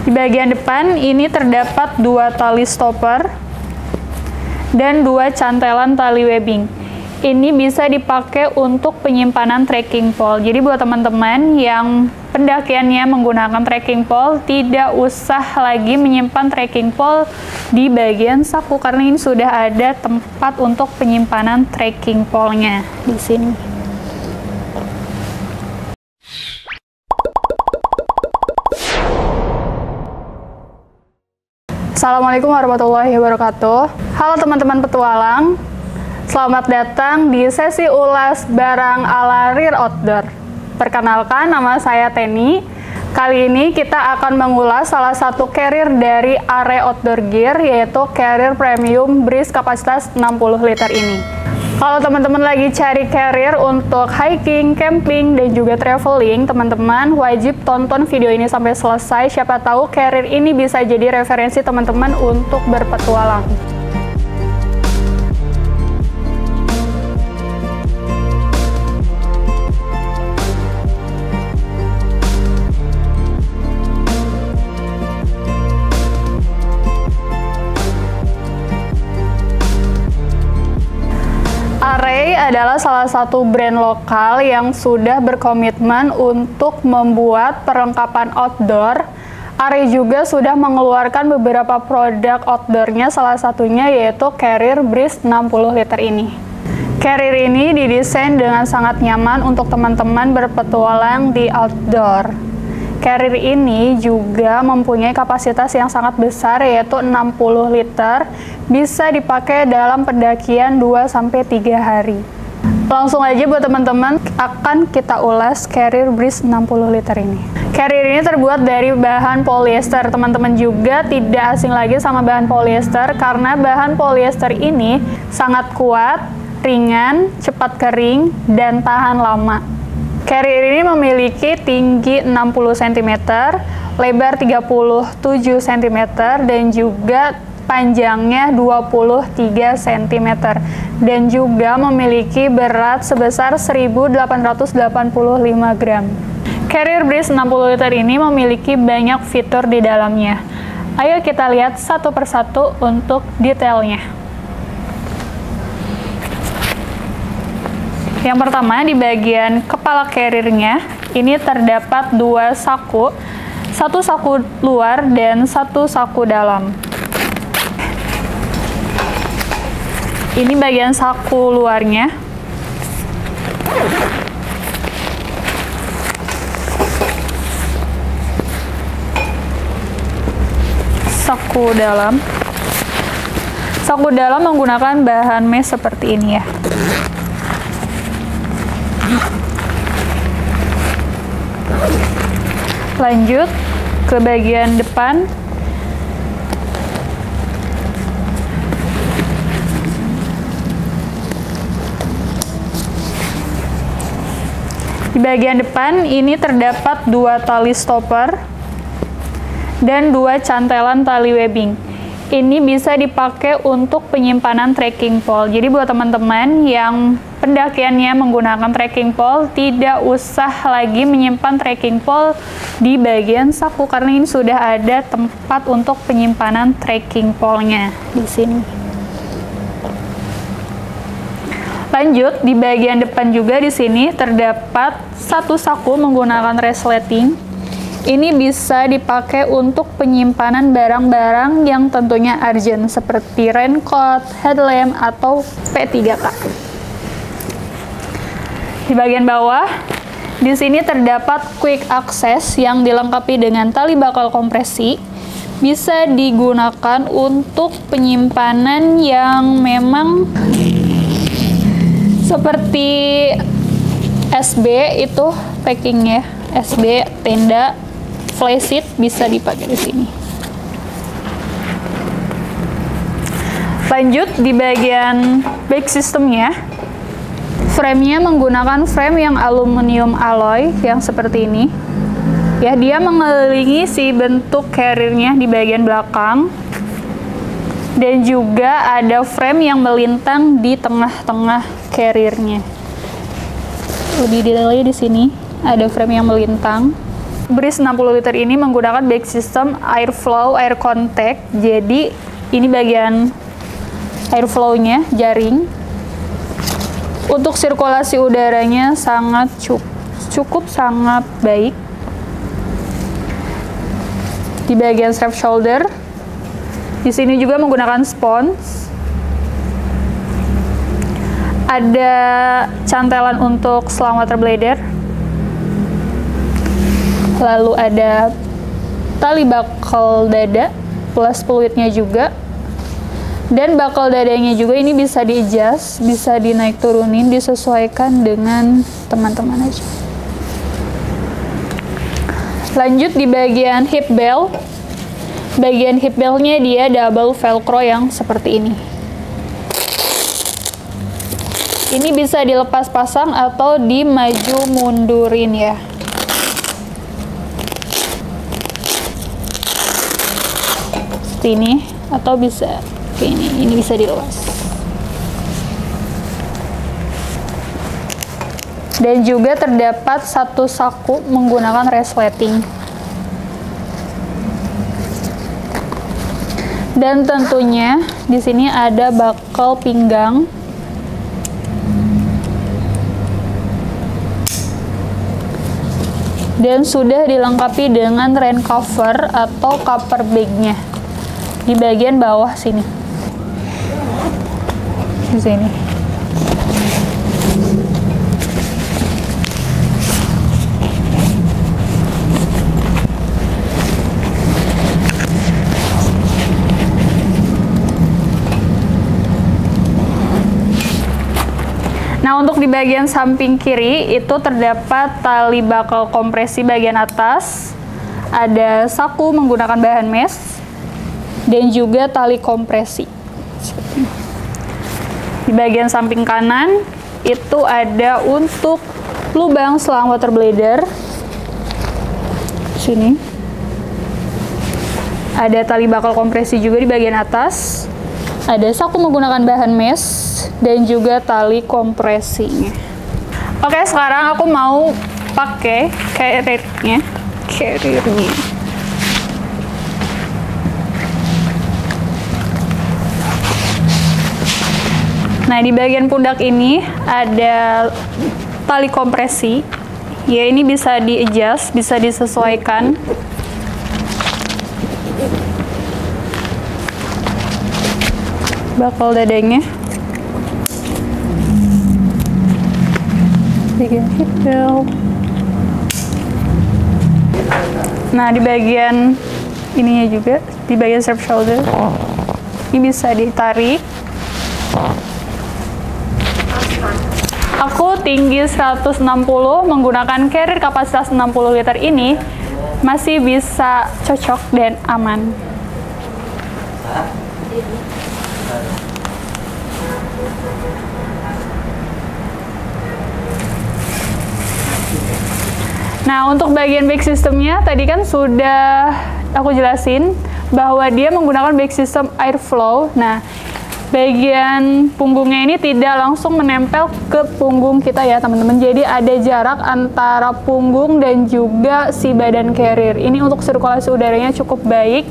Di bagian depan ini terdapat 2 tali stopper dan 2 cantelan tali webbing. Ini bisa dipakai untuk penyimpanan trekking pole. Jadi buat teman-teman yang pendakiannya menggunakan trekking pole, tidak usah lagi menyimpan trekking pole di bagian saku karena ini sudah ada tempat untuk penyimpanan trekking pole-nya di sini. Assalamualaikum warahmatullahi wabarakatuh. Halo teman-teman petualang, selamat datang di sesi ulas barang ala Rear Outdoor. Perkenalkan, nama saya Teni. Kali ini kita akan mengulas salah satu carrier dari Are Outdoor Gear, yaitu carrier premium Breeze kapasitas 60 liter ini. Kalau teman-teman lagi cari carrier untuk hiking, camping, dan juga traveling, teman-teman wajib tonton video ini sampai selesai. Siapa tahu carrier ini bisa jadi referensi teman-teman untuk berpetualang. Are adalah salah satu brand lokal yang sudah berkomitmen untuk membuat perlengkapan outdoor. Are juga sudah mengeluarkan beberapa produk outdoornya, salah satunya yaitu carrier Breeze 60 liter ini. Carrier ini didesain dengan sangat nyaman untuk teman-teman berpetualang di outdoor. Carrier ini juga mempunyai kapasitas yang sangat besar, yaitu 60 liter, bisa dipakai dalam pendakian 2-3 hari. Langsung aja buat teman-teman, akan kita ulas carrier Breeze 60 liter ini. Carrier ini terbuat dari bahan polyester. Teman-teman juga tidak asing lagi sama bahan polyester, karena bahan polyester ini sangat kuat, ringan, cepat kering, dan tahan lama. Carrier ini memiliki tinggi 60 cm, lebar 37 cm, dan juga panjangnya 23 cm, dan juga memiliki berat sebesar 1885 gram. Carrier Breeze 60 liter ini memiliki banyak fitur di dalamnya. Ayo kita lihat satu persatu untuk detailnya. Yang pertama, di bagian kepala carriernya ini terdapat 2 saku, satu saku luar dan satu saku dalam. Ini bagian saku luarnya. Saku dalam. Saku dalam menggunakan bahan mesh seperti ini ya. Lanjut ke bagian depan. Di bagian depan ini terdapat 2 tali stopper dan 2 cantelan tali webbing. Ini bisa dipakai untuk penyimpanan trekking pole. Jadi buat teman-teman yang pendakiannya menggunakan trekking pole, tidak usah lagi menyimpan trekking pole di bagian saku karena ini sudah ada tempat untuk penyimpanan trekking pole-nya di sini. Lanjut, di bagian depan juga di sini terdapat satu saku menggunakan resleting. Ini bisa dipakai untuk penyimpanan barang-barang yang tentunya urgent seperti raincoat, headlamp, atau P3K. Di bagian bawah, di sini terdapat quick access yang dilengkapi dengan tali bakal kompresi. Bisa digunakan untuk penyimpanan yang memang seperti SB itu packingnya, SB, tenda, flysheet bisa dipakai di sini. Lanjut di bagian back systemnya, frame-nya menggunakan frame yang aluminium alloy yang seperti ini. Ya, dia mengelilingi si bentuk carrier-nya di bagian belakang. Dan juga ada frame yang melintang di tengah-tengah carrier-nya. Lebih detailnya di sini ada frame yang melintang. Breeze 60 liter ini menggunakan back system airflow air contact. Jadi ini bagian airflow-nya, jaring. Untuk sirkulasi udaranya sangat cukup sangat baik. Di bagian strap shoulder, di sini juga menggunakan spons. Ada cantelan untuk selang water bladder. Lalu ada tali buckle dada plus fluidnya juga. Dan buckle dadanya juga ini bisa di-adjust, bisa dinaik turunin, disesuaikan dengan teman-teman aja. Lanjut di bagian hip belt. Bagian hip beltnya dia double velcro yang seperti ini. Ini bisa dilepas pasang atau dimaju mundurin ya. Seperti ini, atau bisa kayak ini bisa dilepas. Dan juga terdapat satu saku menggunakan resleting. Dan tentunya di sini ada buckle pinggang. Dan sudah dilengkapi dengan rain cover atau cover bag-nya di bagian bawah sini. Di sini. Nah, untuk di bagian samping kiri itu terdapat tali buckle kompresi bagian atas, ada saku menggunakan bahan mesh, dan juga tali kompresi. Di bagian samping kanan itu ada untuk lubang selang water bladder. Sini ada tali buckle kompresi juga di bagian atas. Ada saku menggunakan bahan mesh dan juga tali kompresinya. Oke, sekarang aku mau pakai carrier-nya. Nah, di bagian pundak ini ada tali kompresi. Ya, ini bisa di-adjust, bisa disesuaikan. Buckle dadanya. Bagian hip belt. Nah, di bagian ininya juga, di bagian strap shoulder. Ini bisa ditarik. Aku tinggi 160, menggunakan carrier kapasitas 60 liter ini masih bisa cocok dan aman. Nah, untuk bagian back systemnya tadi kan sudah aku jelasin bahwa dia menggunakan back system airflow. Nah, bagian punggungnya ini tidak langsung menempel ke punggung kita ya teman-teman. Jadi ada jarak antara punggung dan juga si badan carrier. Ini untuk sirkulasi udaranya cukup baik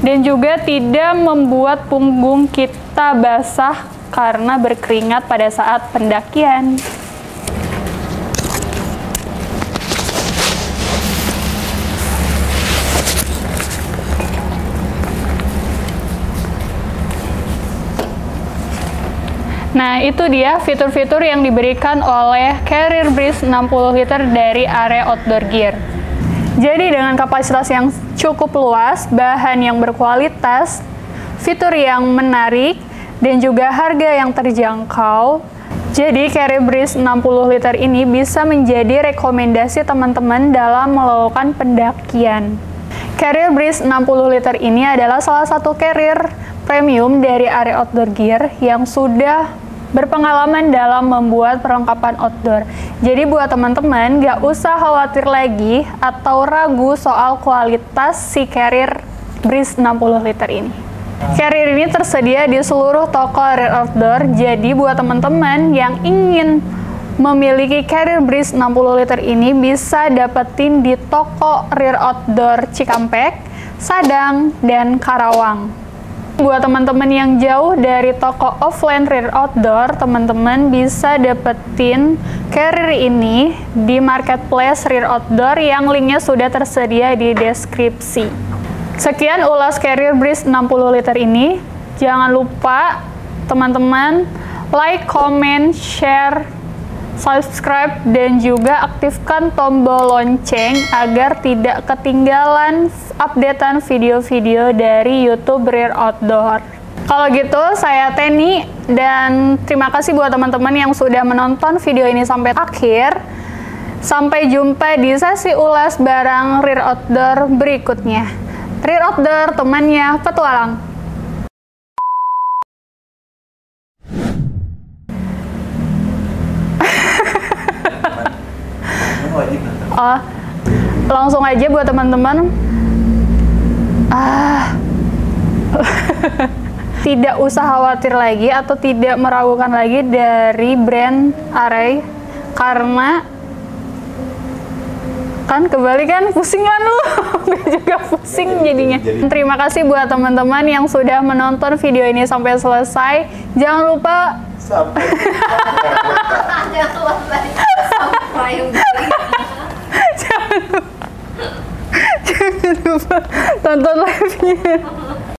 dan juga tidak membuat punggung kita basah karena berkeringat pada saat pendakian. Nah, itu dia fitur-fitur yang diberikan oleh Carrier Breeze 60 liter dari area outdoor gear. Jadi dengan kapasitas yang cukup luas, bahan yang berkualitas, fitur yang menarik, dan juga harga yang terjangkau, jadi Carrier Breeze 60 liter ini bisa menjadi rekomendasi teman-teman dalam melakukan pendakian. Carrier Breeze 60 liter ini adalah salah satu carrier premium dari area outdoor gear yang sudah berpengalaman dalam membuat perlengkapan outdoor. Jadi buat teman-teman nggak usah khawatir lagi atau ragu soal kualitas si Carrier Breeze 60 liter ini. Carrier ini tersedia di seluruh toko area outdoor, jadi buat teman-teman yang ingin memiliki Carrier Breeze 60 liter ini bisa dapetin di toko Rear Outdoor Cikampek, Sadang, dan Karawang. Buat teman-teman yang jauh dari toko offline Rear Outdoor, teman-teman bisa dapetin Carrier ini di marketplace Rear Outdoor yang linknya sudah tersedia di deskripsi. Sekian ulas Carrier Breeze 60 liter ini. Jangan lupa teman-teman like, comment, share, subscribe, dan juga aktifkan tombol lonceng agar tidak ketinggalan updatean video-video dari YouTube Rear Outdoor. Kalau gitu, saya Teni, dan terima kasih buat teman-teman yang sudah menonton video ini sampai akhir. Sampai jumpa di sesi ulas barang Rear Outdoor berikutnya. Rear Outdoor, temannya petualang. Langsung aja buat teman-teman. Tidak usah khawatir lagi atau tidak meragukan lagi dari brand Array, karena kan kebalik kan, pusing kan lu. Gue juga pusing jadinya. Terima kasih buat teman-teman yang sudah menonton video ini sampai selesai. Jangan lupa jangan lupa tonton live-nya.